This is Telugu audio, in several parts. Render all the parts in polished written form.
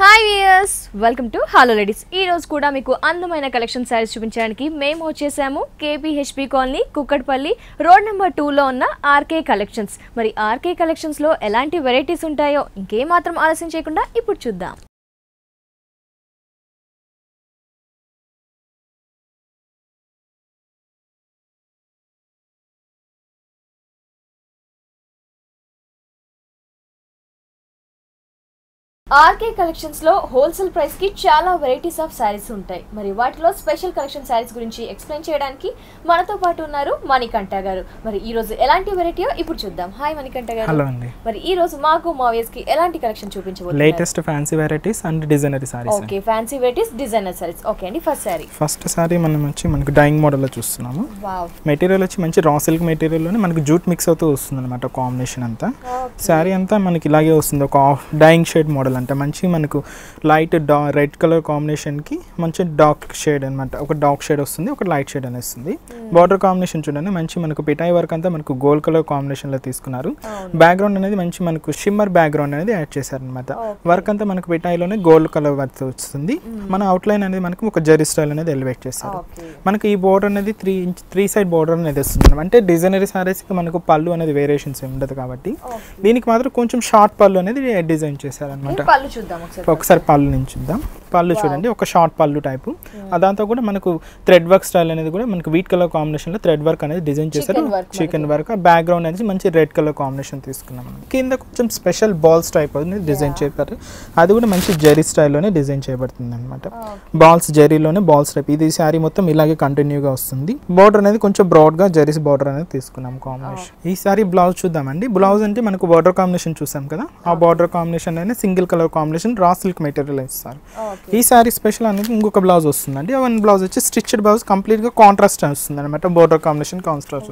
Hi viewers, welcome to hello ladies. ఈ రోజు కూడా మీకు అందమైన కలెక్షన్ సారీస్ చూపించడానికి మేము వచ్చేసాము కేపీహెచ్పి కాలనీ కుక్కట్పల్లి రోడ్ నెంబర్ 2లో ఉన్న ఆర్కే కలెక్షన్స్. మరి ఆర్కే కలెక్షన్స్లో ఎలాంటి వెరైటీస్ ఉంటాయో ఇంకేమాత్రం ఆలస్యం చేయకుండా ఇప్పుడు చూద్దాం. ఆర్కే కలెక్షన్స్ లో హోల్సేల్ ప్రైస్ కి చాలా వెరైటీస్ ఆఫ్ సారీస్ ఉంటాయి. మరి వాటిలో స్పెషల్ కలెక్షన్ సారీస్ గురించి ఎక్స్ప్లెయిన్ చేయడానికి మనతో పాటు ఉన్నారు మణికంఠ గారు. మరి ఈ రోజు ఎలాంటి వెరైటీయో ఇప్పుడు చూద్దాం. హాయ్ మణికంఠ గారు. హలో అండి. మరి ఈ రోజు మాకు మావియస్ కి ఎలాంటి కలెక్షన్ చూపించబోతున్నారు? Latest fancy varieties and designer saris. Okay, fancy varieties, designer saris. Okay అండి. ఫస్ట్ సారీ మనకు డైయింగ్ మోడల్ లో చూస్తున్నాము. వావ్. మెటీరియల్ వచ్చి మంచి రా సిల్క్ మెటీరియల్ లోనే మనకి జూట్ మిక్స్ అవుతూ వస్తుంది అన్నమాట. కాంబినేషన్ అంతా సారీ అంతా మనకి ఇలాగే వస్తుంది. ఒక డైయింగ్ షేడ్ మోడల్ అంటే మంచి మనకు లైట్ రెడ్ కలర్ కాంబినేషన్ కి మంచి డార్క్ షేడ్ అనమాట. ఒక డార్క్ షేడ్ వస్తుంది, ఒక లైట్ షేడ్ అని వస్తుంది. బార్డర్ కాంబినేషన్ చూడండి, మంచి మనకు పిటాయి వర్క్ అంతా మనకు గోల్డ్ కలర్ కాంబినేషన్ లో తీసుకున్నారు. బ్యాక్గ్రౌండ్ అనేది మంచి మనకు షిమ్మర్ బ్యాక్గ్రౌండ్ అనేది యాడ్ చేశారు అనమాట. వర్క్ అంతా మనకు పిటాయిలోనే గోల్డ్ కలర్ వర్క్ వస్తుంది. మన అవుట్ లైన్ అనేది మనకు ఒక జరీ స్టైల్ అనేది ఎలివేట్ చేస్తారు. మనకి ఈ బోర్డర్ అనేది 3 సైడ్ బోర్డర్ అనేది వస్తుంది. అంటే డిజైనరీ సారీస్ కి మనకు పళ్ళు అనేది వేరియేషన్స్ ఉండదు కాబట్టి దీనికి మాత్రం కొంచెం షార్ట్ పళ్ళు అనేది డిజైన్ చేశారు అనమాట. ఒకసారి పళ్ళు నుంచి చూద్దాం. పళ్ళు చూడండి, ఒక షార్ట్ పళ్ళు టైపు. దాంతో కూడా మనకు థ్రెడ్ వర్క్ స్టైల్ అనేది కూడా మనకు వీట్ కలర్ కాంబినేషన్ లో థ్రెడ్ వర్క్ అనేది డిజైన్ చేశారు. చికెన్ వర్క్ బ్యాక్గ్రౌండ్ అనేది మంచి రెడ్ కలర్ కాంబినేషన్ తీసుకున్నాం. కింద కొంచెం స్పెషల్ బాల్స్ టైప్ అనేది డిజైన్ చేశారు. అది కూడా మంచి జరీ స్టైల్లోనే డిజైన్ చేయబడుతుంది అనమాట. బాల్స్ జరీలోనే బాల్స్ టైప్. ఇది శారీ మొత్తం ఇలాగే కంటిన్యూగా వస్తుంది. బార్డర్ అనేది కొంచెం బ్రాడ్ గా జరీస్ బార్డర్ అనేది తీసుకున్నాం కాంబినేషన్. ఈ సారీ బ్లౌజ్ చూద్దామండి. బ్లౌజ్ అంటే మనకు బార్డర్ కాంబినేషన్ చూసాం కదా, ఆ బార్డర్ కాంబినేషన్ అనేది single colour combination raw silk material ఇస్తారు. ఈ సారీ స్పెషల్ అనేది ఇంకొక బ్లౌజ్ వస్తుంది అండి. వన్ బ్లౌజ్ వచ్చి స్టిచ్డ్ బ్లౌజ్ కంప్లీట్ గా కాంట్రాస్ట్ వస్తుంది అనమాట. బోర్డర్ కాంబినేషన్ కాంట్రాస్ట్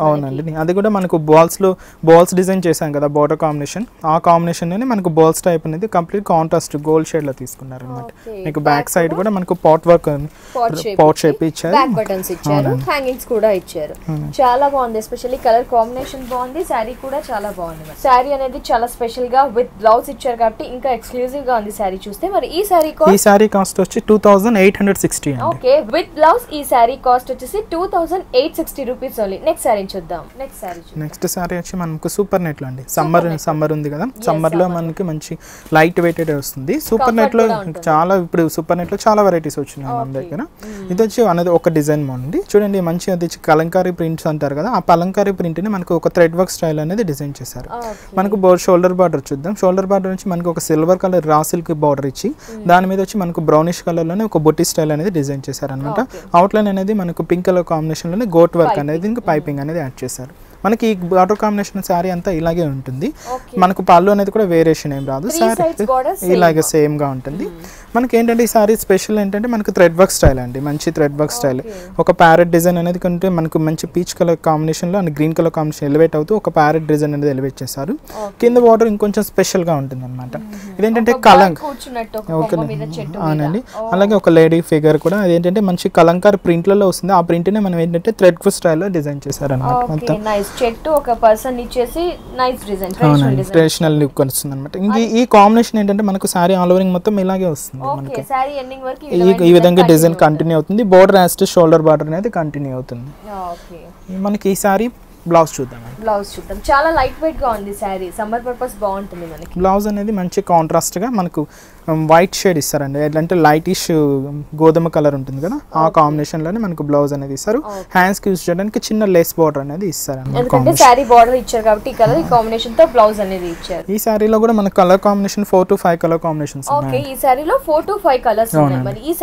అవునండి. అది కూడా మనకు బాల్స్ డిజైన్ చేశాం కదా బోర్డర్ కాంబినేషన్. ఆ కాంబినేషన్ మనకు బాల్స్ టైప్ అనేది కంప్లీట్ కాంట్రాస్ట్ గోల్డ్ షేడ్ లో తీసుకున్నారు అనమాట. మీకు బ్యాక్ సైడ్ కూడా మనకు పాట్ వర్క్ పాట్ షేప్ ఇచ్చారు. హ్యాంగింగ్స్ కూడా ఇచ్చారు. చాలా బాగుంది. ఎస్పెషల్లీ కలర్ కాంబినేషన్ బాగుంది. శారీ కూడా చాలా బాగుంది. శారీ అనేది చాలా స్పెషల్ గా విత్ బ్లౌజ్ ఇచ్చారు కాబట్టి ఇంకా ఎక్స్క్లూజివ్ గా ఉంది శారీ చూస్తే. మరి ఈ శారీ కాస్ట్ వచ్చి 2860 అండి. ఓకే, విత్ బ్లౌజ్ ఈ శారీ కాస్ట్ వచ్చేసి 2860 రూపీస్ ఓన్లీ. నెక్స్ట్ శారీ చూద్దాం. నెక్స్ట్ శారీ వచ్చి మనకు సూపర్ నెట్ లో అండి. సమ్మర్ ఉంది కదా, సమ్మర్ లో మనకి మంచి లైట్ వెయిటెడ్ వస్తుంది. సూపర్ నెట్ లో ఇప్పుడు సూపర్ నెట్ లో చాలా వెరైటీస్ వచ్చినాయి మన దగ్గర. ఇది వచ్చి అనేది ఒక డిజైన్ బాగుంది చూడండి. మంచి అది కలంకారీ ప్రింట్స్ అంటారు కదా, ఆ కలంకారీ ప్రింట్ ని మనకు ఒక థ్రెడ్ వర్క్ స్టైల్ అనేది డిజైన్ చేశారు. మనకు షోల్డర్ బార్డర్ చూద్దాం. షోల్డర్ బార్డర్ నుంచి మనకు ఒక silver colour raw silk border ఇచ్చి దాని మీద వచ్చి మనకు బ్రౌనిష్ కలర్ లోనే ఒక బొట్టి స్టైల్ అనేది డిజైన్ చేశారు అనమాట. అవుట్ లైన్ అనేది మనకు పింక్ కలర్ కాంబినేషన్ లోనే గోట్ వర్క్ అనేది ఇంకా పైపింగ్ అనేది యాడ్ చేశారు. మనకి ఈ బార్డర్ కాంబినేషన్ శారీ అంతా ఇలాగే ఉంటుంది. మనకు పళ్ళు అనేది కూడా వేరియేషన్ ఏం రాదు. శారీ ఇలాగే సేమ్ గా ఉంటుంది. మనకి ఏంటంటే ఈ శారీ స్పెషల్ ఏంటంటే మనకు థ్రెడ్ వర్క్ స్టైల్ అండి. మంచి థ్రెడ్ వర్క్ స్టైల్. ఒక ప్యారెట్ డిజైన్ అనేది కంటే మనకు మంచి పీచ్ కలర్ కాంబినేషన్ లో and green colour combination elevate అవుతూ ఒక ప్యారెట్ డిజైన్ అనేది ఎలివేట్ చేశారు. కింద బార్డర్ ఇంకొంచెం స్పెషల్ గా ఉంటుంది అనమాట. ఇదేంటంటే అవునండి. అలాగే ఒక లేడీ ఫిగర్ కూడా అదేంటంటే మంచి కలంకారీ ప్రింట్లలో వస్తుంది. ఆ ప్రింట్ నే మనం ఏంటంటే థ్రెడ్ వర్క్ స్టైల్లో డిజైన్ చేశారు అనమాట. మొత్తం చెట్టు ఒక పర్సన్ ఇచ్చేసి నైస్ డిజైన్, ట్రెడిషనల్ లుక్ వస్తుంది అనమాట. ఈ కాంబినేషన్ ఏంటంటే మనకు సారీ ఆల్ ఓవరింగ్ మొత్తం ఇలాగే వస్తుంది. మనకి సారీ ఎండింగ్ వరకు ఈ విధంగా డిజైన్ కంటిన్యూ అవుతుంది. బోర్డర్ యాజ్ షోల్డర్ బార్డర్ అనేది కంటిన్యూ అవుతుంది. మనకి ఈ సారీ బ్లౌజ్ చూద్దాం. చాలా లైట్ వెయిట్ గా ఉంది సారీ. సమ్మర్ పర్పస్ బాగుంటుంది. మనకి బ్లౌజ్ అనేది మంచి కాంట్రాస్ట్ గా మనకు వైట్ షేడ్ ఇస్తారండి. అంటే లైటిష్ గోధుమ కలర్ ఉంటుంది కదా, ఆ కాంబినేషన్ లోనే మనకు బ్లౌజ్ అనేది ఇస్తారు. హ్యాండ్స్ కి యూస్ చేయడానికి చిన్న లేస్ బార్డర్ అనేది ఇస్తారు. ఎందుకంటే సారీ బార్డర్ ఇచ్చారు కాబట్టి ఈ కలర్ ఈ కాంబినేషన్ తో బ్లౌజ్ అనేది ఇచ్చారు. ఈ సారీలో కూడా మనకు colour combination 4 to 5 colour combinations ఉన్నాయి. ఓకే, ఈ సారీలో 4 to 5 కలర్స్ ఉన్నాయి. మరి ఈ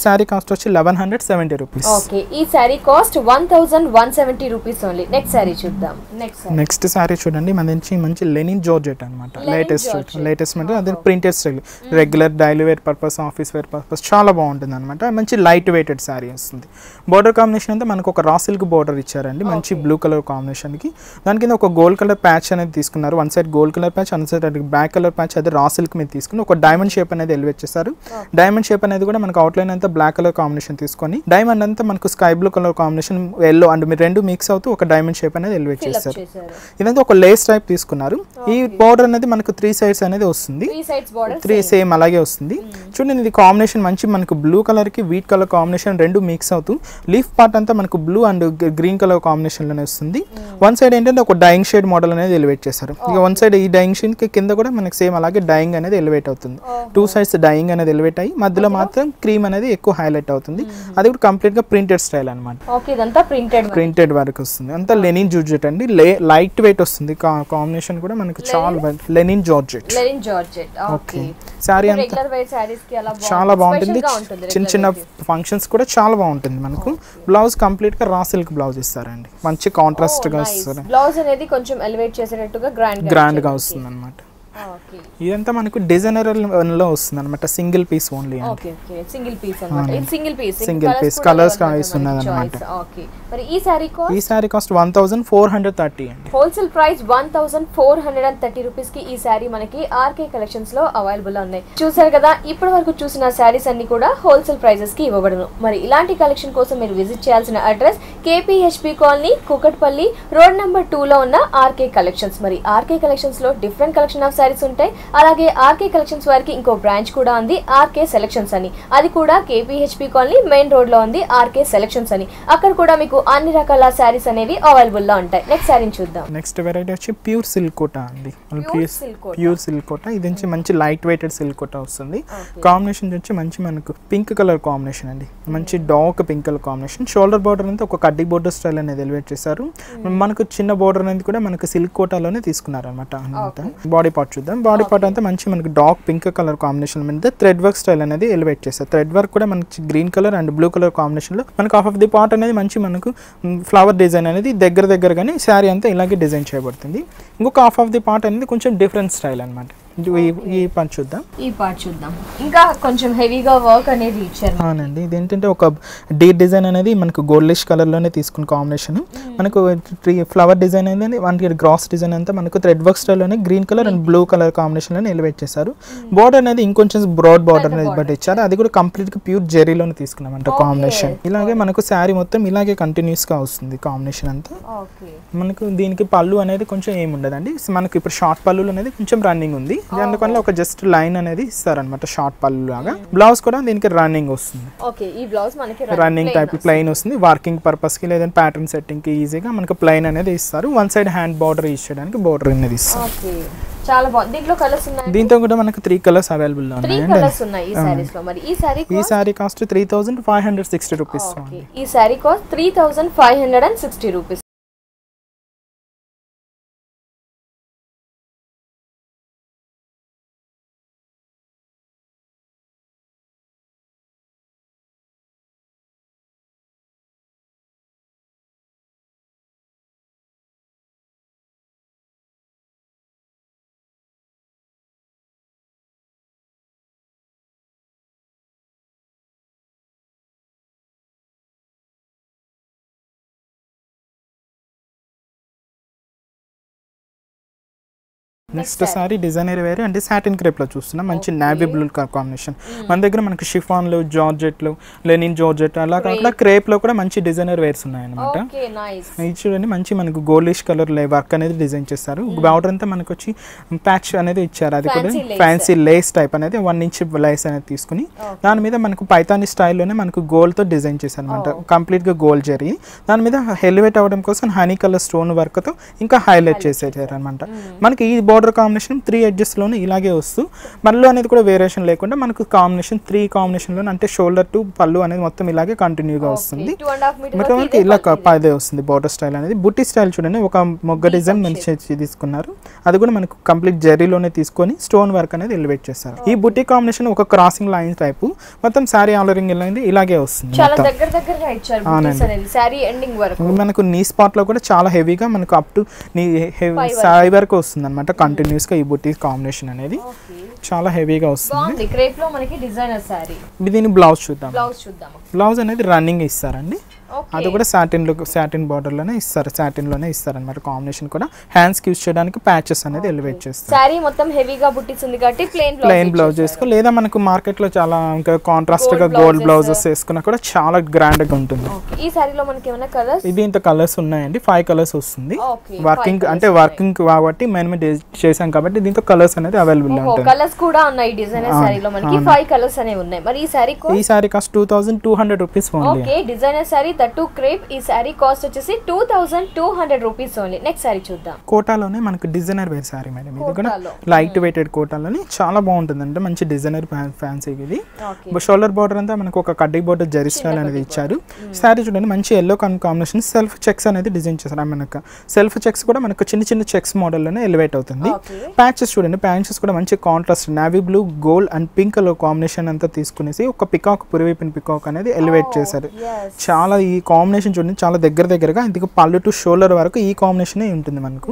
సారీ కాస్ట్ వచ్చి 1170 రూపీస్. ఓకే, ఈ sari cost 1170 rupees only. Next sari చూద్దాం. నెక్స్ట్ సారీ చూడండి. మంచి లెనిన్ జార్జెట్ అన్నమాట. లేటెస్ట్ అంటే అదే printed style. Regular daily wear purpose, office wear purpose చాలా బాగుంటుంది అనమాట. మంచి లైట్ వెయిటెడ్ శారీ వస్తుంది. బోర్డర్ కాంబినేషన్ అంతా మనకు ఒక రా సిల్క్ బోర్డర్ ఇచ్చారండి, మంచి బ్లూ కలర్ కాంబినేషన్కి. దాని కింద ఒక గోల్డ్ కలర్ ప్యాచ్ అనేది తీసుకున్నారు. One side gold colour patch, అన్ సైడ్ బ్లాక్ కలర్ ప్యాచ్, అది రా సిల్క్ మీద తీసుకుని ఒక డైమండ్ షేప్ అనేది ఎలివేట్ చేశారు. డైమండ్ షేప్ అనేది కూడా మనకు అవుట్లైన్ అంతా బ్లాక్ కలర్ కాంబినేషన్ తీసుకొని, డైమండ్ అంతా మనకు sky blue colour combination, yellow and మీరు రెండు మిక్స్ అవుతూ ఒక డైమండ్ షేప్ అనేది ఎలివేట్ చేశారు. ఇదంతా ఒక లేస్ టైప్ తీసుకున్నారు. ఈ బోర్డర్ అనేది మనకు 3 సైడ్స్ అనేది వస్తుంది, 3 సేమ్ అలాగే వస్తుంది. చూడండి ఇది కాంబినేషన్ మంచి మనకు బ్లూ కలర్ కి వీట్ కలర్ కాంబినేషన్ రెండు మిక్స్ అవుతూ లీఫ్ పార్ట్ అంతా మనకు blue and green colour combination లోనే వస్తుంది. వన్ సైడ్ ఏంటంటే ఒక డైయింగ్ షేడ్ మోడల్ అనేది ఎలివేట్ చేశారు. ఇక వన్ సైడ్ ఈ డైయింగ్ షేడ్ కి కింద కూడా మనకి సేమ్ అలాగే డైయింగ్ అనేది ఎలివేట్ అవుతుంది. 2 సైడ్స్ డైయింగ్ అనేది ఎలివేట్ అయ్యి మధ్యలో మాత్రం క్రీమ్ అనేది ఎక్కువ హైలైట్ అవుతుంది. అది కూడా కంప్లీట్ గా ప్రింటెడ్ స్టైల్ అనమాట. ప్రింటెడ్ వర్క్ వస్తుంది. అంతా లెనిన్ జార్జెట్ అండి, లైట్ వెయిట్ వస్తుంది. కాంబినేషన్ కూడా మనకి చాలా లెనిన్ జార్జెట్. ఓకే, సారీ అంతా చాలా బాగుంటుంది. చిన్న చిన్న ఫంక్షన్స్ కూడా చాలా బాగుంటుంది. మనకు బ్లౌజ్ కంప్లీట్ గా రా సిల్క్ బ్లౌజ్ ఇస్తారండి, మంచి కాంట్రాస్ట్ గా వస్తుంది. బ్లౌజ్ అనేది కొంచెం ఎలివేట్ చేసేటట్టుగా గ్రాండ్ గా వస్తుంది అనమాట. ఇదంతా మనకు డిజైనర్ లో వస్తుంది అనమాట, single piece only. Single piece colours ఇస్తున్నది అనమాట. ఈ సారీ కాస్ట్ 1430 అండి. హోల్సేల్ ప్రైస్ 1430 రూపీస్ కి ఈ సారీ మనకి ఆర్కే కలెక్షన్స్ లో అవైలబుల్ ఉన్నాయి. చూసారు కదా, ఇప్పటి వరకు చూసిన సారీస్ అన్ని కూడా హోల్సేల్ ప్రైజెస్ కి ఇవ్వబడును. మరి ఇలాంటి కలెక్షన్ కోసం మీరు విజిట్ చేయాల్సిన address KPHP colony, Kukatpally, road number 2 లో ఉన్న ఆర్కే కలెక్షన్స్. మరి ఆర్కే కలెక్షన్స్ లో డిఫరెంట్ కలెక్షన్ ఆఫ్ సారీస్ ఉంటాయి. అలాగే ఆర్కే కలెక్షన్స్ వారికి ఇంకో బ్రాంచ్ కూడా ఉంది, ఆర్కే సెలెక్షన్స్ అని. అది కూడా KPHP కాలనీ మెయిన్ రోడ్ లో ఉంది, ఆర్కే సెలెక్షన్స్ అని. అక్కడ కూడా మీకు అన్ని రకాల సారీస్ అనేవి అవైలబుల్ లో ఉంటాయి. నెక్స్ట్ సారీని చూద్దాం. నెక్స్ట్ వెరైటీ వచ్చి ప్యూర్ సిల్క్ కోటా అండి. ప్యూర్ సిల్క్ కోటా, ఇది నుంచి మంచి లైట్ వెయిటెడ్ సిల్క్ కోటా వస్తుంది. కాంబినేషన్ వచ్చి మంచి మనకు పింక్ కలర్ కాంబినేషన్ అండి, మంచి dark pink colour combination. Shoulder border అంతా ఒక కడ్డీ బోర్డర్ స్టైల్ అనేది ఎలివేట్ చేశారు. మనకు చిన్న బోర్డర్ అనేది కూడా మనకు సిల్క్ కోటాలోనే తీసుకున్నారు అనమాట. బాడీ పార్ట్ చూద్దాం. బాడీ పార్ట్ అంతా మంచి మనకి డార్క్ పింక్ కలర్ కాంబినేషన్ మీద థ్రెడ్ వర్క్ స్టైల్ అనేది ఎలివేట్ చేస్తారు. థ్రెడ్ వర్క్ కూడా మనకి green colour and blue colour combination లో మనకు హాఫ్ ఆఫ్ ది పార్ట్ అనేది మంచి మనకు ఫ్లవర్ డిజైన్ అనేది దగ్గరగానే శారీ అంతా ఇలాగే డిజైన్ చేయబడుతుంది. ఇంకొక హాఫ్ ఆఫ్ ది పార్ట్ అనేది కొంచెం డిఫరెంట్ స్టైల్ అనమాట. ఈ పార్ట్ చూద్దాం. ఇంకా కొంచెం హెవీగా వర్క్ అనేది ఇచ్చారు. అవునండి, ఇదేంటంటే ఒక డీ డిజైన్ అనేది మనకు గోల్డిష్ కలర్ లోనే తీసుకున్న కాంబినేషన్. మనకు ఫ్లవర్ డిజైన్ అనేది మనకి గ్రాస్ డిజైన్ అంతా మనకు థ్రెడ్ వర్క్ స్టైల్ లోనే green colour and blue colour combination లోనే ఎలివేట్ చేశారు. బోర్డర్ అనేది ఇంకొంచెం బ్రాడ్ బోర్డర్ అనేది బట్ ఇచ్చారు. అది కూడా కంప్లీట్ గా ప్యూర్ జెరీలోనే తీసుకున్నామంట కాంబినేషన్. ఇలాగే మనకు శారీ మొత్తం ఇలాగే కంటిన్యూస్ గా వస్తుంది కాంబినేషన్ అంతా. మనకు దీనికి పళ్ళు అనేది కొంచెం ఏముండదండి, మనకు ఇప్పుడు షార్ట్ పళ్ళు అనేది కొంచెం రన్నింగ్ ఉంది. అందుకని ఒక జస్ట్ లైన్ అనేది ఇస్తారనమాట షార్ట్ పళ్ళు లాగా. బ్లౌజ్ కూడా దీనికి రన్నింగ్ వస్తుంది. రన్నింగ్ టైప్ ప్లెయిన్ వస్తుంది. వర్కింగ్ పర్పస్ కి లేదంటే ప్యాటర్న్ సెట్టింగ్ కి ఈజీగా మనకు ప్లెయిన్ అనేది ఇస్తారు. వన్ సైడ్ హ్యాండ్ బార్డర్ ఇచ్చేయడానికి బార్డర్ అనేది ఇస్తారు. చాలా బాగుంది. దీంట్లో కలర్స్ ఉన్నాయి. దీంతో కూడా మనకు 3 కలర్స్ అవైలబుల్ లో ఉన్నాయి. ఈ సారీ కాస్ట్ 3560 రూపీస్. ఈ sari cost 3560 rupees. Next sari designer wear అంటే సాటిన్ క్రేప్ లో చూస్తున్నాం. మంచి నావీ బ్లూ కాంబినేషన్. మన దగ్గర మనకి షిఫాన్లు, జార్జెట్లు, లెనిన్ జార్జెట్ అలా కాకుండా క్రేప్ లో కూడా మంచి డిజైనర్ వేర్స్ ఉన్నాయన్నమాట. ఇది చూడండి, మంచి మనకు గోల్డిష్ కలర్ వర్క్ అనేది డిజైన్ చేస్తారు. బార్డర్ అంతా మనకు వచ్చి ప్యాచ్ అనేది ఇచ్చారు. అది కూడా ఫ్యాన్సీ లేస్ టైప్ అనేది 1 ఇంచ్ లేస్ అనేది తీసుకుని దాని మీద మనకు పైతాని స్టైల్లోనే మనకు గోల్డ్ తో డిజైన్ చేశారు అనమాట. కంప్లీట్ గా గోల్డ్ జరీ. దాని మీద ఎలివేట్ అవ్వడం కోసం హనీ కలర్ స్టోన్ వర్క్ తో ఇంకా హైలైట్ చేసేసారు అనమాట. మనకి ఈ బోర్డర్ కాంబినేషన్ 3 ఎడ్జెస్ లోనే ఇలాగే వస్తూ పళ్ళు అనేది కూడా వేరియేషన్ లేకుండా మనకు కాంబినేషన్ 3 కాంబినేషన్ లో అంటే షోల్డర్ టు పళ్ళు అనేది మొత్తం ఇలాగే కంటిన్యూగా వస్తుంది. మనకి ఇలా పైదే వస్తుంది బోర్డర్ స్టైల్ అనేది. బుట్టి స్టైల్ చూడండి, ఒక మొగ్గ డిజైన్ మంచి తీసుకున్నారు. అది కూడా మనకు కంప్లీట్ జెరీలోనే తీసుకొని స్టోన్ వర్క్ అనేది ఎలివేట్ చేస్తారు. ఈ బుట్టి కాంబినేషన్ ఒక క్రాసింగ్ లైన్ టైప్ మొత్తం సారీ ఆలరింగ్ అనేది ఇలాగే వస్తుంది. మనకు నీ స్పాట్ లో కూడా చాలా హెవీగా మనకు అప్ టు నీ సారీ వరకు వస్తుంది అనమాట. కంటిన్యూస్ గా ఈ బుట్టి కాంబినేషన్ అనేది చాలా హెవీగా వస్తుంది. క్రేప్ లో మనకి డిజైనర్ సారీ. దీని బ్లౌజ్ చూద్దాం. చూద్దాం. బ్లౌజ్ అనేది రన్నింగ్ ఇస్తారండి. అది కూడా సాటిన్ బార్డర్ లోనే ఇస్తారు, సాటిన్ లోనే ఇస్తారు అన్నమాట. కాంబినేషన్ కూడా హ్యాండ్స్ కి యూస్ చేయడానికి ప్యాచెస్ అనేది ఎలివేట్ చేస్తారు. సారీ మొత్తం హెవీగా బుట్టీస్ ఉంది కాబట్టి ప్లెయిన్ బ్లౌజ్ వేసుకో, లేదా మనకు మార్కెట్ లో చాలా ఇంకా కాంట్రాస్ట్ గా గోల్డ్ బ్లౌజెస్ వేసుకున్నా కూడా చాలా గ్రాండ్ గా ఉంటుంది. ఈ సారీలో మనకి ఏమైనా కలర్స్? ఇది ఇంత కలర్స్ ఉన్నాయండి, 5 కలర్స్ వస్తుంది. వర్కింగ్ అంటే వర్కింగ్ కాబట్టి మేము చేసాం కాబట్టి దీంతో కలర్స్ అనేది అవైలబుల్ ఉంటుంది. కలర్స్ కూడా ఉన్నాయి డిజైనర్ సారీలో మనకి 5 కలర్స్ అనేవి ఉన్నాయి. మరి ఈ sari cost 2200 rupees only. Okay, designer sorry that crepe. ఈ సారీ కాస్ట్ వచ్చేసి 2200 రూపీస్ ఓన్లీ. నెక్స్ట్ సారీ చూద్దాం. కోటాలోనే మనకు డిజైనర్ వేర్ సారీ మేడం. ఇది కూడా లైట్ వెయిటెడ్ కోటాలోనే చాలా బాగుంటుంది, అంటే మంచి డిజైనర్ ఫ్యాన్సీ. ఇది షోల్డర్ బార్డర్ అంతా మనకు ఒక కడ్డీ బార్డర్ జరీ స్టైల్ అనేది ఇచ్చారు. సారీ చూడండి మంచి ఎల్లో కాంబినేషన్ సెల్ఫ్ చెక్స్ అనేది డిజైన్ చేశారు. మనకు సెల్ఫ్ చెక్స్ కూడా మనకు చిన్న చిన్న చెక్స్ మోడల్ లోనే ఎలివేట్ అవుతుంది. ప్యాచెస్ చూడండి, ప్యాచెస్ కూడా మంచి contrast navy blue, gold and pink colour combination అంతా తీసుకునేసి ఒక పికాక్, పురివైపిన పికాక్ అనేది ఎలివేట్ చేశారు. చాలా ఈ కాంబినేషన్ చూడండి చాలా దగ్గరగా ఇందుకు పళ్ళు టు షోల్డర్ వరకు ఈ కాంబినేషన్ ఉంటుంది మనకు.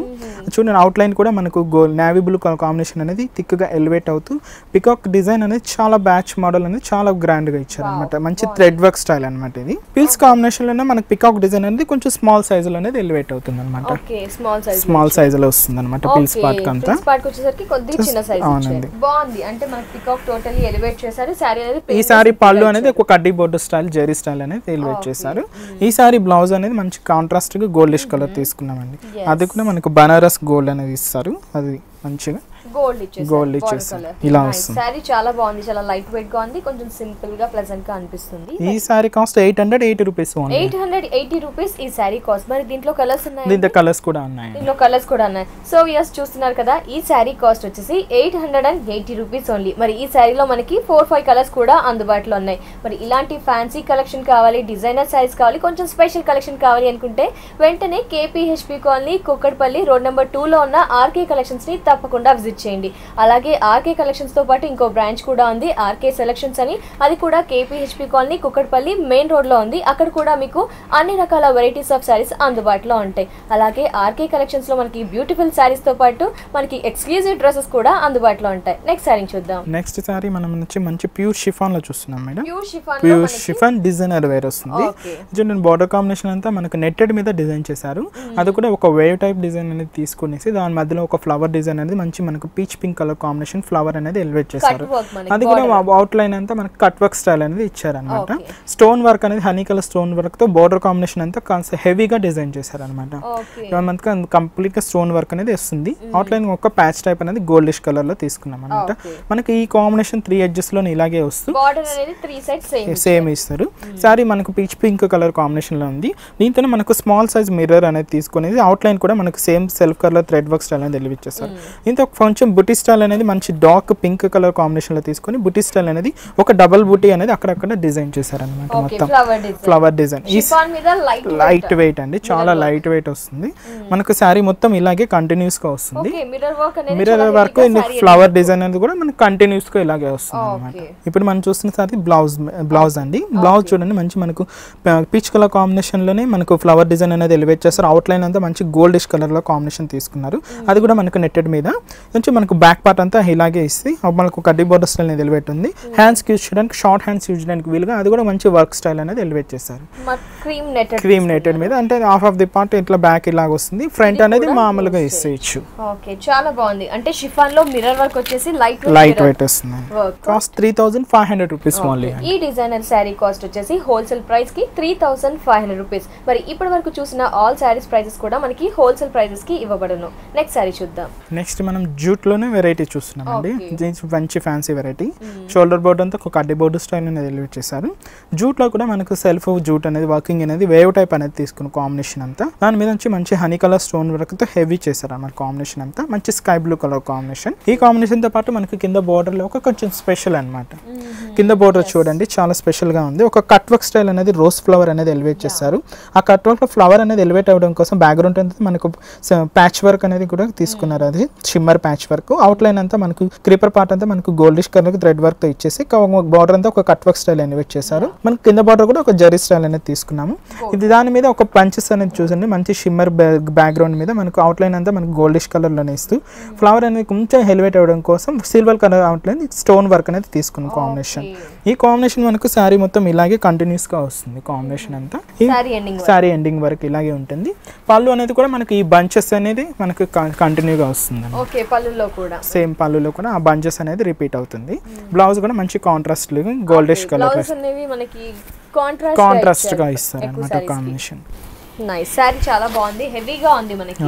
చూడండి అవుట్ లైన్ కూడా మనకు గోల్డ్ నావీ బ్లూ కాంబినేషన్ అనేది థిక్ గా ఎలివేట్ అవుతూ పికాక్ డిజైన్ అనేది చాలా బ్యాచ్ మోడల్ అనేది చాలా గ్రాండ్ గా ఇచ్చారు అనమాట. మంచి థ్రెడ్ వర్క్ స్టైల్ అనమాట. ఇది పిల్స్ కాంబినేషన్ లోనే మనకు పికాక్ డిజైన్ అనేది కొంచెం స్మాల్ సైజ్ లో అనేది ఎలివేట్ అవుతుంది అనమాట. స్మాల్ సైజ్ లో వస్తుంది అనమాట పిల్స్ పార్ట్ కంతా. అవునండి, బాగుంది. అంటే మనకి పికాక్ టోటల్లీ ఎలివేట్ చేశారు. సారీ అనేది ఈ సారీ పళ్ళు అనేది ఒక కడ్డీ బోర్డర్ స్టైల్, జెరీ స్టైల్ అనేది ఎలివేట్ చేశారు. ఈ సారీ బ్లౌజ్ అనేది మంచి కాంట్రాస్ట్ గా గోల్డిష్ కలర్ తీసుకున్నామండి. అది కూడా మనకు బనారస్ గోల్డ్ అనేది ఇస్తారు. అది మంచిగా గోల్డ్ ఇచ్చేసారు. ఇలా వస్తుంది. సారీ చాలా బాగుంది, చాలా లైట్ వెయిట్ గా ఉంది, కొంచెం సింపుల్ గా ప్లెజెంట్ గా అనిపిస్తుంది. ఈ sari cost 880 rupees only. 880 rupees ఈ సారీ కాస్ట్. మరి దీంట్లో కలర్స్ ఉన్నాయి? దీంట్లో కలర్స్ కూడా ఉన్నాయి. సో వ్యూయర్స్ చూస్తున్నారు కదా, ఈ సారీ కాస్ట్ వచ్చేసి 880 రూపీస్ ఓన్లీ. మరి ఈ సారీలో మనకి 4-5 కలర్స్ కూడా అందుబాటులో ఉన్నాయి. మరి ఇలాంటి ఫ్యాన్సీ కలెక్షన్ కావాలి, డిజైనర్ సారీస్ కావాలి, కొంచెం స్పెషల్ కలెక్షన్ కావాలి అనుకుంటే వెంటనే KPHP colony, Kukatpally road number 2 లో ఉన్న ఆర్కే కలెక్షన్స్ ని తప్పకుండా విజిట్ చేయండి. అలాగే ఆర్కే కలెక్షన్స్ తో పాటు ఇంకో బ్రాంచ్ కూడా ఉంది, ఆర్కే సెలెక్షన్స్ అని. అది కూడా KPHP colony, Kukatpally main road లో ఉంది. అక్కడ కూడా మీకు అన్ని రకాల వెరైటీస్ ఆఫ్ సారీస్ అందుబాటులో ఉంటాయి. అలాగే ఆర్కే కలెక్షన్స్ లో మనకి బ్యూటిఫుల్ సారీస్ తో పాటు మనకి ఎక్స్క్లూజివ్ డ్రెస్సెస్ కూడా అందుబాటులో ఉంటాయి. నెక్స్ట్ సారీ చూద్దాం. నెక్స్ట్ సారీ మనం మంచి ప్యూర్ షిఫాన్ లో చూస్తున్నాం madam. Pure chiffon designer wear వస్తుంది. చూడండి బార్డర్ కాంబినేషన్ అంతా మనకు నెట్టెడ్ మీద డిజైన్ చేశారు. అది కూడా ఒక వేవ్ టైప్ డిజైన్ అనేది తీసుకునేసి దాని మధ్యలో ఒక ఫ్లవర్ డిజైన్ అనేది మంచి మనకు peach pink colour combination flower అనేది ఎలివేట్ చేశారు. అది కూడా అవుట్ లైన్ అంతా మనకు కట్ వర్క్ స్టైల్ అనేది ఇచ్చారు అనమాట. స్టోన్ వర్క్ అనేది హనీ కలర్ స్టోన్ వర్క్ తో బోర్డర్ కాంబినేషన్ అంతా హెవీగా డిజైన్ చేశారు అనమాట. మనకి కంప్లీట్ గా స్టోన్ వర్క్ అనేది వస్తుంది. అవుట్ లైన్ ఒక ప్యాచ్ టైప్ అనేది గోల్డిష్ కలర్ లో తీసుకున్నాం అనమాట. మనకి ఈ కాంబినేషన్ 3 ఎడ్జెస్ లో ఇలాగే వస్తుంది, సేమ్ ఇస్తారు. సారీ మనకు పీచ్ పింక్ కలర్ కాంబినేషన్ లో ఉంది. దీంతో మనకు స్మాల్ సైజ్ మిర్రర్ అనేది తీసుకునేది అవుట్ లైన్ కూడా మనకు same self colour thread work style అనేది ఎలివేట్ చేస్తారు. దీంతో కొంచెం బుటీ స్టైల్ అనేది మంచి డార్క్ పింక్ కలర్ కాంబినేషన్ లో తీసుకొని బుటీ స్టైల్ అనేది ఒక డబుల్ బుటీ అనేది అక్కడక్కడ డిజైన్ చేశారు అనమాట. మొత్తం ఫ్లవర్ డిజైన్. లైట్ వెయిట్ అండి, చాలా లైట్ వెయిట్ వస్తుంది. మనకు సారీ మొత్తం ఇలాగే కంటిన్యూస్ గా వస్తుంది. మిర్రర్ వర్క్ ఫ్లవర్ డిజైన్ అనేది కూడా మనకు కంటిన్యూస్ గా ఇలాగే వస్తుంది అనమాట. ఇప్పుడు మనం చూస్తున్న సారీ బ్లౌజ్ అండి. బ్లౌజ్ చూడండి మంచి మనకు పీచ్ కలర్ కాంబినేషన్ లోనే మనకు ఫ్లవర్ డిజైన్ అనేది ఎలివేట్ చేస్తారు. అవుట్ లైన్ అంతా మంచి గోల్డిష్ కలర్ లో కాంబినేషన్ తీసుకున్నారు. అది కూడా మనకు నెట్టెడ్ మీద నుంచి మనకు బ్యాక్ పార్ట్ అంతా ఇలాగే ఇస్తే మనకు కడ్డీ బోర్డర్ స్టైల్ అనేది ఎలివేట్ ఉంది. హ్యాండ్స్ యూజ్ చేయడానికి షార్ట్ హ్యాండ్స్ యూజ్ చేయడానికి వీలుగా అది కూడా మంచి వర్క్ స్టైల్ అనేది ఎలివేట్ చేస్తారు. క్రీమ్ నెట్టెడ్ మీద అంటే హాఫ్ ఆఫ్ ది పార్ట్ ఇట్లా బ్యాక్ ఇలాగ వస్తుంది, ఫ్రంట్ అనేది మామూలుగా ఇస్తేయచ్చు. చాలా బాగుంది. అంటే షిఫాన్ లో మిర్రర్ వర్క్ వచ్చేసి లైట్ వెయిట్ వస్తుంది. Cost 3500 rupees only. ఈ డిజైనర్ శారీ కాస్ట్ వచ్చేసి హోల్సేల్ ప్రైస్ కి 3500 రూపీస్. మరి ఇప్పటి వరకు చూసిన ఆల్ శారీస్ ప్రైసెస్ కూడా మనకి హోల్సేల్ ప్రైసెస్ కి ఇవ్వబడును. నెక్స్ట్ శారీ చూద్దాం. నెక్స్ట్ మనం జూట్ లోనే వెరైటీ చూస్తున్నాం అండి. మంచి ఫ్యాన్సీ వెరైటీ. షోల్డర్ బోర్డ్ అంతా ఒక కడ్డీ బోర్డు స్టైల్ అనేది ఎలివేట్ చేశారు. జూట్ లో కూడా మనకు సెల్ఫ్ జూట్ అనేది వర్కింగ్ అనేది వేవ్ టైప్ అనేది తీసుకున్న కాంబినేషన్ అంతా దాని మీద నుంచి మంచి హనీ కలర్ స్టోన్ వర్క్ తో హెవీ చేశారు అన్నమాట. కాంబినేషన్ అంతా మంచి స్కై బ్లూ కలర్ కాంబినేషన్. ఈ కాంబినేషన్ తో పాటు మనకి కింద బోర్డర్ లో ఒక కొంచెం స్పెషల్ అనమాట. కింద బోర్డర్ చూడండి చాలా స్పెషల్ గా ఉంది. ఒక కట్ వర్క్ స్టైల్ అనేది రోజ్ ఫ్లవర్ అనేది ఎలివేట్ చేశారు. ఆ కట్ వర్క్ ఫ్లవర్ అనేది ఎలివేట్ అవ్వడం కోసం బ్యాక్గ్రౌండ్ అనేది మనకు ప్యాచ్ వర్క్ అనేది కూడా తీసుకున్నారు. అది shimmer patch patch work, out line అంతా మనకు క్రీపర్ పార్ట్ అంతా మనకు గోల్డిష్ కలర్ థ్రెడ్ వర్క్ తో ఇచ్చేసి బార్డర్ అంతా ఒక కట్ వర్క్ స్టైల్ అనేది చేశారు. మనకి కింద బార్డర్ కూడా ఒక జరీ స్టైల్ అనేది తీసుకున్నాము. ఇది దాని మీద ఒక పంచెస్ అనేది చూసండి, మంచి షిమ్మర్ బ్యాక్గ్రౌండ్ మీద మనకు అవుట్ లైన్ అంతా మనకు గోల్డిష్ కలర్ లోనే ఇస్తూ ఫ్లవర్ అనేది కొంచెం హెలివేట్ అవ్వడం కోసం silver colour out line stone work అనేది తీసుకున్నాం కాంబినేషన్. ఈ కాంబినేషన్ మనకు శారీ మొత్తం ఇలాగే కంటిన్యూస్ గా వస్తుంది. కాంబినేషన్ అంతా శారీ ఎండింగ్ వరకు ఇలాగే ఉంటుంది. పళ్ళు అనేది కూడా మనకి ఈ బంచెస్ అనేది మనకు కంటిన్యూగా వస్తుంది. సేమ్ పళ్ళులో కూడా ఆ బంచెస్ అనేది రిపీట్ అవుతుంది. బ్లౌజ్ కూడా మంచి కాంట్రాస్ట్ గోల్డిష్ కలర్ కాంట్రాస్ట్ గా ఇస్తారు అన్నమాట కాంబినేషన్. నైస్. సారీ చాలా బాగుంది, హెవీగా ఉంది మనకి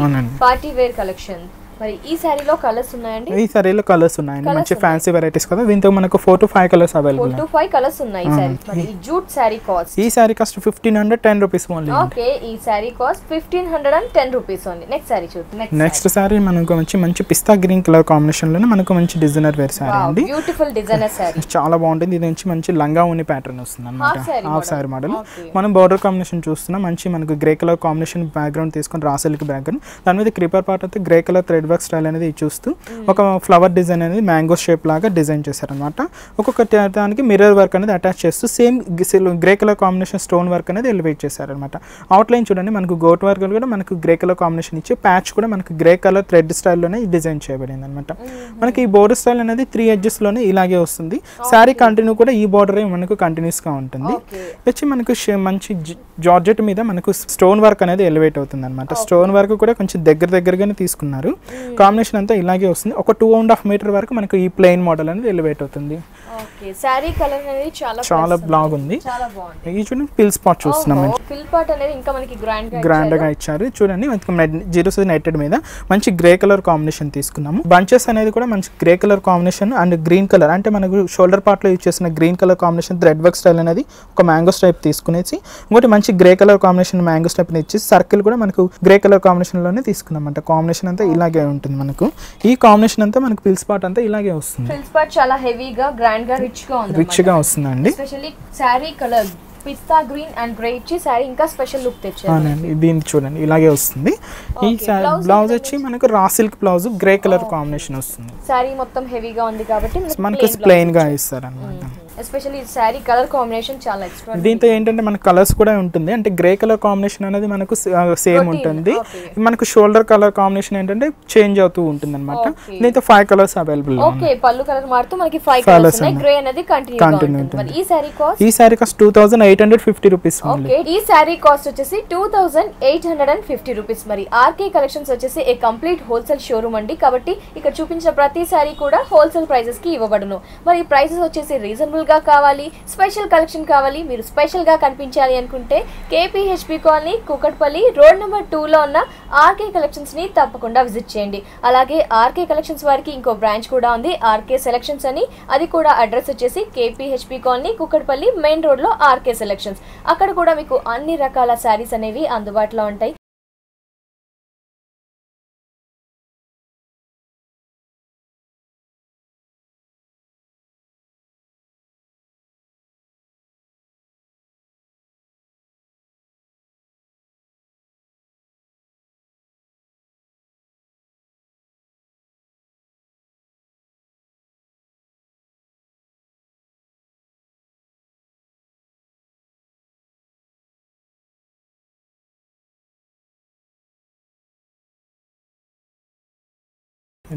పార్టీ వేర్ కలెక్షన్. మరి ఈ సారీలో కలర్స్ ఉన్నాయండి? ఈ సారీలో కలర్స్ ఉన్నాయండి, మంచి ఫ్యాన్సీ వెరైటీస్ కదా. దీంతో మనకు 4 to 5 colours available. 4 to 5 colours ఉన్నాయి. మరి ఈ జూట్ సారీ కాస్ట్? ఈ sari cost 1510 rupees only. Okay, ఈ sari cost 1510 rupees only. Next sari చూద్దాం. నెక్స్ట్ సారీ మనకు మంచి పిస్తా గ్రీన్ కలర్ కాంబినేషన్ లోనే మనకు మంచి డిజైనర్ వేర్ సారీ అండి. బ్యూటిఫుల్ డిజైనర్ సారీ, చాలా బాగుంటుంది. ఇది మంచి లంగా ఉన్ని ప్యాటర్న్ వస్తుంది అన్నమాట. Half sari model. మనం బోర్డర్ కాంబినేషన్ చూస్తున్నాం, మంచి మనకు గ్రే కలర్ కాంబినేషన్ బ్యాక్గ్రౌండ్ తీసుకొని రా సిల్క్ బ్యాక్గ్రౌండ్, దాని మీద క్రీపర్ పార్ట్ అయితే grey colour thread work style అనేది చూస్తూ ఒక ఫ్లవర్ డిజైన్ అనేది మ్యాంగో షేప్ లాగా డిజైన్ చేశారనమాట. ఒక్కొక్క దానికి మిర్రర్ వర్క్ అనేది అటాచ్ చేస్తూ same grey colour combination stone work అనేది ఎలివేట్ చేశారనమాట. అవుట్ లైన్ చూడండి, మనకు గోట్ వర్క్ కూడా మనకు గ్రే కలర్ కాంబినేషన్ ఇచ్చి ప్యాచ్ కూడా మనకు గ్రే కలర్ థ్రెడ్ స్టైల్లోనే డిజైన్ చేయబడింది అనమాట. మనకి ఈ బోర్డర్ స్టైల్ అనేది 3 edges లోనే ఇలాగే వస్తుంది. శారీ కంటిన్యూ కూడా ఈ బోర్డర్ మనకు కంటిన్యూస్ గా ఉంటుంది. వచ్చి మనకు మంచి జార్జెట్ మీద మనకు స్టోన్ వర్క్ అనేది ఎలివేట్ అవుతుంది అనమాట. స్టోన్ వర్క్ కూడా కొంచెం దగ్గరగానే తీసుకున్నారు. కాంబినేషన్ అంతా ఇలాగే వస్తుంది. ఒక 2.5 మీటర్ వరకు మనకు ఈ ప్లెయిన్ మోడల్ అనేది ఎలివేట్ అవుతుంది. ఓకే, సారీ కలర్ అనేది చాలా బాగుంది. ఇది చూడండి, పిల్ స్పాట్ చూస్తున్నాం. పిల్ స్పాట్ అనేది ఇంకా మనకి గ్రాండ్ గా ఇచ్చారు. చూడండి, జీరోస్ నెట్టెడ్ మీద మంచి గ్రే కలర్ కాంబినేషన్ తీసుకున్నాము. బంచెస్ అనేది కూడా మంచి grey colour combination and green colour, అంటే మనకు షోల్డర్ పార్ట్ లో యూజ్ చేసిన green colour combination thread work style అనేది ఒక మ్యాంగో స్టైప్ తీసుకునేసి ఇంకోటి మంచి గ్రే కలర్ కాంబినేషన్ మ్యాంగో స్టైప్ ఇచ్చి సర్కిల్ కూడా మనకు గ్రే కలర్ కాంబినేషన్ లోనే తీసుకున్నాం. అంటే కాంబినేషన్ అంతా ఇలాగే ఉంటుంది. మనకు ఈ కాంబినేషన్ అంతా మనకు పిల్ స్పాట్ అంతా ఇలాగే వస్తుంది. పిల్ స్పాట్ చాలా హెవీగా గ్రాండ్ గా రిచ్ గా వస్తుందండి. Especially sorry colour pista green and grey ఇచ్చి సారీ ఇంకా స్పెషల్ లుక్ తెచ్చారు. దీన్ని చూడండి, ఇలాగే వస్తుంది. ఈ బ్లౌజ్ వచ్చి మనకు raw silk blouse grey colour combination వస్తుంది. సారీ మొత్తం హెవీగా ఉంది కాబట్టి మనకు ప్లెయిన్ గా ఇస్తారు అన్నమాట. ఎస్పెషల్లీ సారీ కలర్ కాంబినేషన్ చాలా ఎక్స్ట్రా. దీంతో ఏంటంటే మనకు కలర్స్ కూడా ఉంటుంది. అంటే గ్రే కలర్ కాంబినేషన్ అనేది మనకు సేమ్ ఉంటుంది. మనకు షోల్డర్ కలర్ కాంబినేషన్ ఏంటంటే చేంజ్ అవుతూ ఉంటుంది అనమాట. దీంతో 5 కలర్స్ అవైలబుల్. ఓకే, పళ్ళు కలర్ మారుతూ మనకి 5 కలర్స్ ఉన్నాయి. గ్రే అనేది కంటిన్యూ ఉంటుంది. ఈ సారీ కాస్ట్ 2850 రూపీస్. ఓకే, ఈ సారీ కాస్ట్ వచ్చేసి 2850 రూపీస్. మరి ఆర్కే కలెక్షన్స్ వచ్చేసి ఏ కంప్లీట్ హోల్సేల్ షోరూమ్ అండి. కాబట్టి ఇక్కడ చూపించిన ప్రతి సారీ కూడా హోల్సేల్ ప్రైసెస్ కి ఇవ్వబడును. మరి ఈ ప్రైసెస్ వచ్చేసి రీజనబుల్ గా కావాలి, స్పెషల్ కలెక్షన్ కావాలి, మీరు స్పెషల్ గా కనిపించాలి అనుకుంటే కేపీహెచ్పి కాలనీ కుకట్పల్లి రోడ్ నెంబర్ 2 లో ఉన్న ఆర్కే కలెక్షన్స్ ని తప్పకుండా విజిట్ చేయండి. అలాగే ఆర్కే కలెక్షన్స్ వారికి ఇంకో బ్రాంచ్ కూడా ఉంది, ఆర్కే సెలెక్షన్స్ అని. అది కూడా అడ్రస్ వచ్చేసి కేపీహెచ్పి కాలనీ కుకట్పల్లి మెయిన్ రోడ్ లో ఆర్కే సెలెక్షన్స్. అక్కడ కూడా మీకు అన్ని రకాల శారీస్ అనేవి అందుబాటులో ఉంటాయి.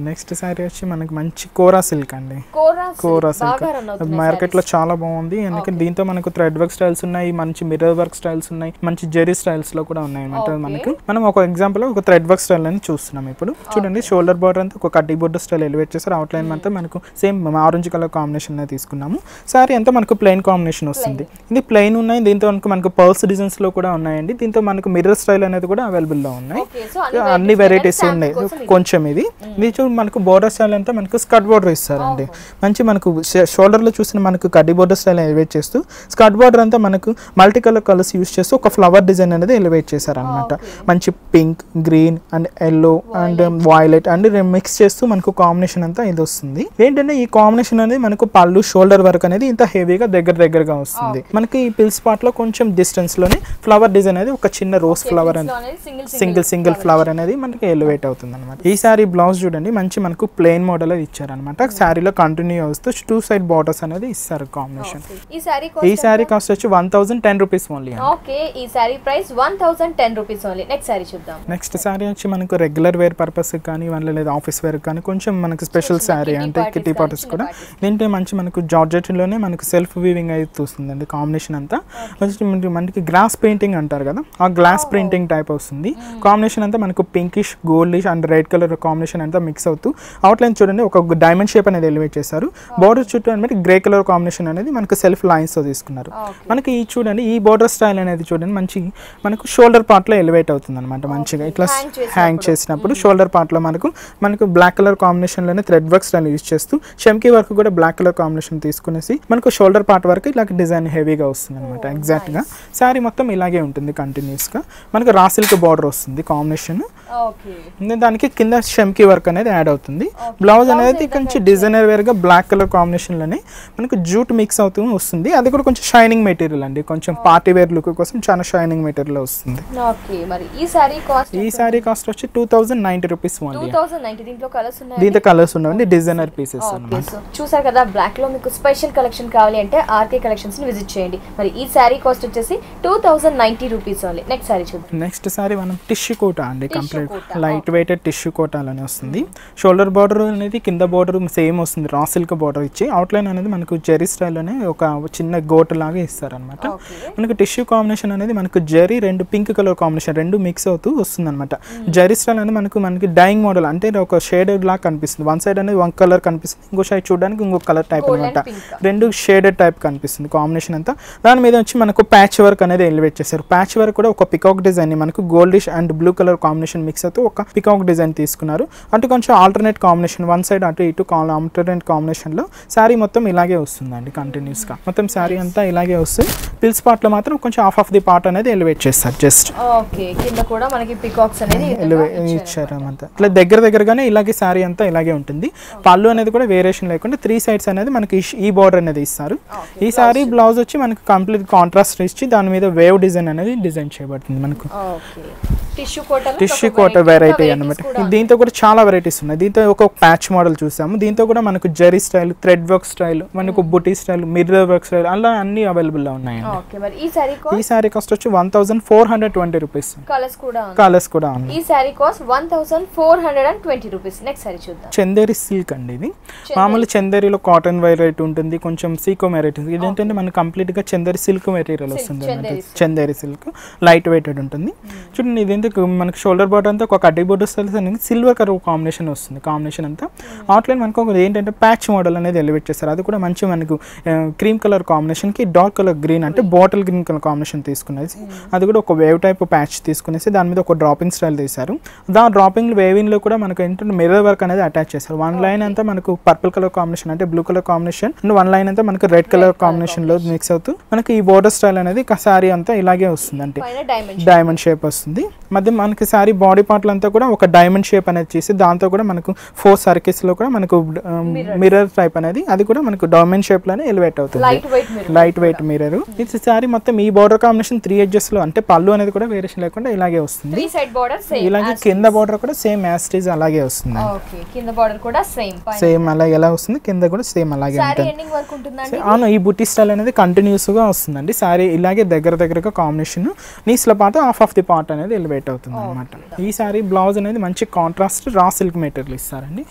నెక్స్ట్ సారీ వచ్చి మనకి మంచి కోరా సిల్క్ అండి. కోరా సిల్క్ మార్కెట్ లో చాలా బాగుంది. ఎందుకంటే దీంతో మనకు థ్రెడ్ వర్క్ స్టైల్స్ ఉన్నాయి, మంచి మిర్రర్ వర్క్ స్టైల్స్ ఉన్నాయి, మంచి జెరీ స్టైల్స్ లో కూడా ఉన్నాయి అనమాట. మనకు మనం ఒక ఎగ్జాంపుల్ ఒక థ్రెడ్ వర్క్ స్టైల్ అని చూస్తున్నాం. ఇప్పుడు చూడండి, షోల్డర్ బార్డర్ అంతా ఒక కడ్డీ బోర్డర్ స్టైల్ ఎలివేట్ చేస్తారు. అవుట్ లైన్ అంతా మనకు సేమ్ ఆరెంజ్ కలర్ కాంబినేషన్ తీసుకున్నాము. సారీ అంతా మనకు ప్లెయిన్ కాంబినేషన్ వస్తుంది. ఇది ప్లెయిన్ ఉన్నాయి. దీంతో మనకు పర్ల్స్ డిజైన్స్ లో కూడా ఉన్నాయండి. దీంతో మనకు మిర్రర్ స్టైల్ అనేది కూడా అవైలబుల్ లో ఉన్నాయి. అన్ని వెరైటీస్ ఉన్నాయి. కొంచెం ఇది మనకు బోర్డర్ స్టైల్ అంతా మనకు స్కర్ట్ బోర్డర్ ఇస్తారండి. మంచి మనకు షోల్డర్ లో చూసిన మనకు కడ్డీ బోర్డర్ స్టైల్ ఎలివేట్ చేస్తూ స్కర్ట్ బోర్డర్ అంతా మనకు మల్టీ కలర్ కలర్స్ యూస్ చేస్తూ ఒక ఫ్లవర్ డిజైన్ అనేది ఎలివేట్ చేశారనమాట. మంచి pink, green and yellow and violet and mix చేస్తూ మనకు కాంబినేషన్ అంతా ఇది వస్తుంది. ఏంటంటే ఈ కాంబినేషన్ అనేది మనకు పళ్ళు షోల్డర్ వర్క్ అనేది ఇంత హెవీగా దగ్గరగా వస్తుంది. మనకి ఈ పిల్ స్పాట్ లో కొంచెం డిస్టెన్స్ లోనే ఫ్లవర్ డిజైన్ అనేది ఒక చిన్న రోజ్ ఫ్లవర్ అనేది సింగిల్ ఫ్లవర్ అనేది మనకి ఎలివేట్ అవుతుంది అనమాట. ఈ సారీ బ్లౌజ్ చూడండి, వస్తుంది, మంచి మనకు ప్లెయిన్ మోడల్ ఇచ్చారనమాట. శారీలో కంటిన్యూ వస్తూ 2 సైడ్ బార్డర్స్ అనేది ఇస్తారు కాంబినేషన్. ఈ శారీ కాస్ట్ వచ్చి 1010 రూపీస్ ఓన్లీ. ఓకే, ఈ sari price 1010 rupees only. Next sari చూద్దాం. నెక్స్ట్ శారీ వచ్చి మనకు రెగ్యులర్ వేర్ పర్పస్ కానీ వల్ల లేదా ఆఫీస్ వేర్ కానీ కొంచెం మనకు స్పెషల్ శారీ అంటే కిటీ పార్టీస్ కూడా. దీంట్లో మంచి మనకు జార్జెట్లోనే మనకు సెల్ఫ్ వీవింగ్ అయితే వస్తుందండి. కాంబినేషన్ అంతా మనకి గ్లాస్ పెయింటింగ్ అంటారు కదా, ఆ గ్లాస్ ప్రింటింగ్ టైప్ వస్తుంది. కాంబినేషన్ అంతా మనకు pinkish, goldish and red colour combination అంతా మిక్స్ అవుతూ అవుట్లైన్ చూడండి ఒక డైమండ్ షేప్ అనేది ఎలివేట్ చేశారు. బార్డర్ చుట్టూ అనేది గ్రే కలర్ కాంబినేషన్ అనేది మనకు సెల్ఫ్ లైన్స్ తో తీసుకున్నారు. మనకి ఈ చూడండి ఈ బార్డర్ స్టైల్ అనేది చూడండి మంచి మనకు షోల్డర్ పార్ట్ లో ఎలివేట్ అవుతుంది అనమాట. మంచిగా ఇట్లా హ్యాంగ్ చేసినప్పుడు షోల్డర్ పార్ట్ లో మనకు బ్లాక్ కలర్ కాంబినేషన్ లోనే థ్రెడ్ వర్క్ స్టైల్ యూజ్ చేస్తూ షమ్కీ వర్క్ కూడా బ్లాక్ కలర్ కాంబినేషన్ తీసుకునేసి మనకు షోల్డర్ పార్ట్ వరకు ఇలా డిజైన్ హెవీగా వస్తుంది అనమాట. ఎగ్జాక్ట్ గా శారీ మొత్తం ఇలాగే ఉంటుంది కంటిన్యూస్ గా. మనకు రా సిల్క్ బార్డర్ వస్తుంది కాంబినేషన్, దానికి కింద షమ్కీ వర్క్ అనేది యాడ్ అవుతుంది. బ్లౌజ్ అనేది కొంచెం డిజైనర్ వేర్ గా బ్లాక్ కలర్ కాంబినేషన్ లోనే మనకు జూట్ మిక్స్ అవుతూ వస్తుంది. అది కూడా కొంచెం షైనింగ్ మెటీరియల్ అండి, కొంచెం పార్టీ వేర్ లుక్ కోసం చాలా షైనింగ్ మెటీరియల్ వస్తుంది. ఈ సారీ కాస్ట్ వచ్చి 2090 రూపీస్ ఓన్లీ. దీంతో కలర్స్ ఉన్నాయండి, డిజైనర్ పీసెస్ అన్నమాట. చూసారు కదా, బ్లాక్ లో మీకు స్పెషల్ కలెక్షన్ కావాలి అంటే ఆర్కే కలెక్షన్స్ ని విజిట్ చేయండి. మరి ఈ సారీ కాస్ట్ వచ్చేసి 2090 రూపీస్ ఓన్లీ. నెక్స్ట్ సారీ చూద్దాం. నెక్స్ట్ సారీ మనం టిష్యూ కోటా అండి, కంప్లీట్ లైట్ వెయిటెడ్ టిష్యూ కోటాలోనే వస్తుంది. షోల్డర్ బార్డర్ అనేది కింద బార్డర్ సేమ్ వస్తుంది, రా సిల్క్ బార్డర్ ఇచ్చి అవుట్లైన్ అనేది మనకు జెరీ స్టైల్లోనే ఒక చిన్న గోట్ లాగా ఇస్తారనమాట. మనకు టిష్యూ కాంబినేషన్ అనేది మనకు జెరీ రెండు పింక్ కలర్ కాంబినేషన్ రెండు మిక్స్ అవుతూ వస్తుంది అనమాట. జెరీ స్టైల్ అనేది మనకి డైయింగ్ మోడల్ అంటే ఒక షేడెడ్ లాగా కనిపిస్తుంది. వన్ సైడ్ అనేది వన్ కలర్ కనిపిస్తుంది, ఇంకో సైడ్ చూడడానికి ఇంకొక కలర్ టైప్ అనమాట. రెండు షేడెడ్ టైప్ కనిపిస్తుంది కాంబినేషన్ అంతా. దాని మీద వచ్చి మనకు ప్యాచ్ వర్క్ అనేది ఎలివేట్ చేశారు. ప్యాచ్ వర్క్ కూడా ఒక పికాక్ డిజైన్ మనకు goldish and blue colour combination mix అవుతూ ఒక పికాక్ డిజైన్ తీసుకున్నారు. అంటే కొంచెం ఆల్టర్నేట్ కాంబినేషన్, వన్ సైడ్ అటు ఇటు ఆల్టర్నేట్ కాంబినేషన్ లో శారీ మొత్తం ఇలాగే వస్తుందండి కంటిన్యూస్ గా. మొత్తం శారీ అంతా ఇలాగే వస్తుంది. పిల్స్ పార్ట్ లో మాత్రం కొంచెం హాఫ్ ఆఫ్ ది పార్ట్ అనేది ఎలివేట్ చేస్తారు జస్ట్. ఓకే, కింద కూడా మనకి పికాక్స్ అనేది ఇచ్చారు అంతా. ఇట్లా దగ్గరగానే ఇలాగే శారీ అంతా ఇలాగే ఉంటుంది. పళ్ళు అనేది కూడా వేరియేషన్ లేకుండా 3 సైడ్స్ అనేది మనకి ఈ బార్డర్ అనేది ఇస్తారు. ఈ శారీ బ్లౌజ్ వచ్చి మనకి కంప్లీట్ కాంట్రాస్ట్ ఇచ్చి దాని మీద వేవ్ డిజైన్ అనేది డిజైన్ చేయబడుతుంది మనకు. టిష్యూ కోట వెరైటీ అన్నమాట. దీంతో కూడా చాలా వెరైటీస్ ఉన్నాయి. దీంతో ఒక ప్యాచ్ మోడల్ చూసాము. దీంతో కూడా మనకు zari style, thread work style, మనకు buti style, mirror work style అలా అన్ని అవైలబుల్ లో ఉన్నాయి. ఈ సారీ కాస్ట్ వచ్చి 1420 రూపీస్. కలర్స్ కూడా ఉన్నాయి. ఈ sari cost 1420 rupees. Next sari చూద్దాం. చందేరి సిల్క్ అండి ఇది. మామూలు చందేరిలో కాటన్ వెరైటీ ఉంటుంది, కొంచెం సీకో వెరైటీ. ఇదేంటంటే మనకు కంప్లీట్ గా చందేరి సిల్క్ మెటీరియల్ వస్తుంది. చందేరి సిల్క్ లైట్ వెయిటెడ్ ఉంటుంది. చూడండి ఇదేంటి మనకి షోల్డర్ బార్డర్ అంతా ఒక కడ్డీ border style silver colour combination వస్తుంది. కాంబినేషన్ అంతా అవుట్లైన్ మనకు ఏంటంటే ప్యాచ్ మోడల్ అనేది ఎలివేట్ చేస్తారు. అది కూడా మంచి మనకు క్రీమ్ కలర్ కాంబినేషన్ కి డార్క్ కలర్ గ్రీన్ అంటే బాటిల్ గ్రీన్ కలర్ కాంబినేషన్ తీసుకునేసి అది కూడా ఒక వేవ్ టైప్ ప్యాచ్ తీసుకునేసి దాని మీద ఒక డ్రాపింగ్ స్టైల్ తీశారు. దాని డ్రాపింగ్ వేవింగ్ లో కూడా మనకు ఏంటంటే మిర్రర్ వర్క్ అనేది అటాచ్ చేస్తారు. వన్ లైన్ అంతా మనకు పర్పుల్ కలర్ కాంబినేషన్ అంటే blue colour combination and one line అంతా మనకు రెడ్ కలర్ కాంబినేషన్ లో మిక్స్ అవుతూ మనకి ఈ బోర్డర్ స్టైల్ అనేది సారీ అంతా ఇలాగే వస్తుంది. అంటే డైమండ్ షేప్ వస్తుంది. మధ్య మనకి సారీ బాడీ పార్ట్లు అంతా కూడా ఒక డైమండ్ షేప్ అనేది చేసి దాంతో కూడా మనకు 4 సర్కిల్స్ లో కూడా మనకు మిర్రర్ టైప్ అనేది అది కూడా మనకు డైమండ్ షేప్ లోనే ఎలివేట్ అవుతుంది. Light weight mirror. ఇది సారీ మొత్తం ఈ బార్డర్ కాంబినేషన్ 3 ఎడ్జెస్ లో అంటే పళ్ళు అనేది కూడా వేరియేషన్ లేకుండా ఇలాగే వస్తుంది. ఇలాగే కింద బార్డర్ కూడా సేమ్ యాస్టీజ్ అలాగే వస్తుంది. సేమ్ అలాగే ఎలా వస్తుంది, కింద కూడా సేమ్ అలాగే ఉంటుంది. అవును, ఈ బుట్టి స్టైల్ అనేది కంటిన్యూస్ గా వస్తుందండి. సారీ ఇలాగే దగ్గరగా కాంబినేషన్ నీస్ల పాటు హాఫ్ ఆఫ్ ది పార్ట్ అనేది ఎలివేట్ అవుతుంది అనమాట. ఈ సారీ బ్లౌజ్ అనేది మంచి కాంట్రాస్ట్ రా సిల్క్ మెటీరియల్ ఇస్తారండి.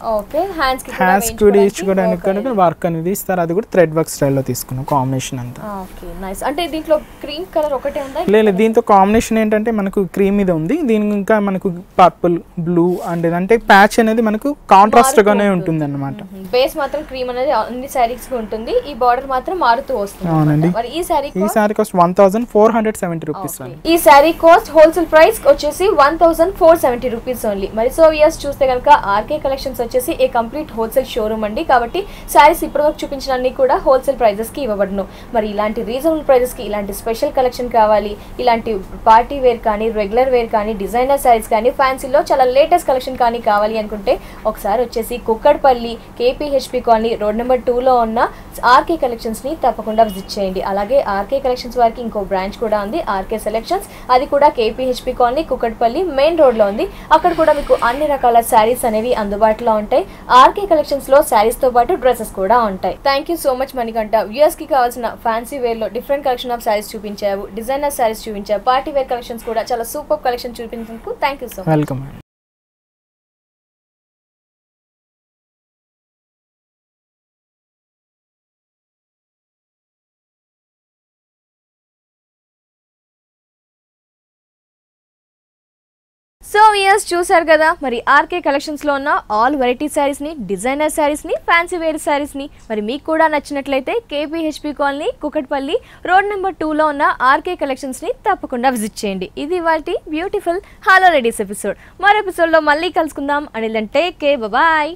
హ్యాండ్స్ కూడా ఇచ్చుకోవడానికి కూడా వర్క్ అనేది ఇస్తారు. అది కూడా థ్రెడ్ వర్క్ స్టైల్ లో తీసుకున్నాం కాంబినేషన్ అంతా. అంటే దీంట్లో క్రీమ్ కలర్ ఒకటే ఉందా? లేదు, దీంతో కాంబినేషన్ ఏంటంటే మనకు క్రీమ్ మీద ఉంది. దీనికి ఇంకా మనకు పర్పుల్, బ్లూ అండ్ అంటే ప్యాచ్ అనేది మనకు కాంట్రాస్ట్ గానే ఉంటుంది అన్నమాట. బేస్ మాత్రం క్రీమ్ అనేది అన్ని సారీస్ కి ఉంటుంది. ఈ బార్డర్ మాత్రం మారుతూ వస్తుంది. అవునండి. మరి ఈ సారీ కాస్ట్ 1470 రూపీస్. ఈ సారీ కాస్ట్ హోల్సేల్ ప్రైస్ వచ్చేసి 1470 రూపీస్ ఓన్లీ. మరి సో వియర్స్ చూస్తే కనుక ఆర్కే కలెక్షన్స్ వచ్చేసి ఏ కంప్లీట్ హోల్సేల్ షోరూమ్ అండి. కాబట్టి సారీస్ ఇప్పటివరకు చూపించినన్ని కూడా హోల్సేల్ ప్రైజెస్ కి ఇవ్వబడును. మరి ఇలాంటి రీజనబుల్ ప్రైజెస్ కి ఇలాంటి స్పెషల్ కలెక్షన్ కావాలి, ఇలాంటి పార్టీ వేర్ కానీ రెగ్యులర్ వేర్ కానీ డిజైనర్ సారీస్ కానీ ఫ్యాన్సీలో చాలా లేటెస్ట్ కలెక్షన్ కానీ కావాలి అనుకుంటే ఒకసారి వచ్చేసి కుక్కడపల్లి కేపీహెచ్పి కాలనీ రోడ్ నెంబర్ 2లో ఉన్న ఆర్కే కలెక్షన్స్ ని తప్పకుండా విజిట్ చేయండి. అలాగే ఆర్కే కలెక్షన్స్ వారికి ఇంకో బ్రాంచ్ కూడా ఉంది, ఆర్కే సెలెక్షన్స్. అది కూడా KPHB colony Kukatpally main road లో ఉంది. అక్కడ కూడా మీకు అన్ని రకాల శారీస్ అనేవి అందుబాటులో ఉంటాయి. ఆర్కే కలెక్షన్స్ లో శారీస్ తో పాటు డ్రెస్సెస్ కూడా ఉంటాయి. Thank you so much Manikanta. Viewers కి కావాల్సిన ఫ్యాన్సీ వేర్ లో డిఫరెంట్ కలెక్షన్ ఆఫ్ శారీస్ చూపించావు, డిజైనర్ శారీస్ చూపించావు, పార్టీ వేర్ కలెక్షన్స్ కూడా చాలా సూపర్ కలెక్షన్ చూపించినందుకు thank you so much. Welcome. So years చూసారు కదా, మరి ఆర్కే కలెక్షన్స్ లో ఉన్న ఆల్ వెరైటీ శారీస్ ని, డిజైనర్ శారీస్ ని, ఫ్యాన్సీ వేర్ శారీస్ ని మరి మీకు కూడా నచ్చినట్లయితే KPHP colony Kukatpally road number 2 లో ఉన్న ఆర్కే కలెక్షన్స్ ని తప్పకుండా విజిట్ చేయండి. ఇది వాటి బ్యూటిఫుల్ హలో లేడీస్ ఎపిసోడ్. మరో ఎపిసోడ్ లో మళ్ళీ కలుసుకుందాం. Until then take care, bye by.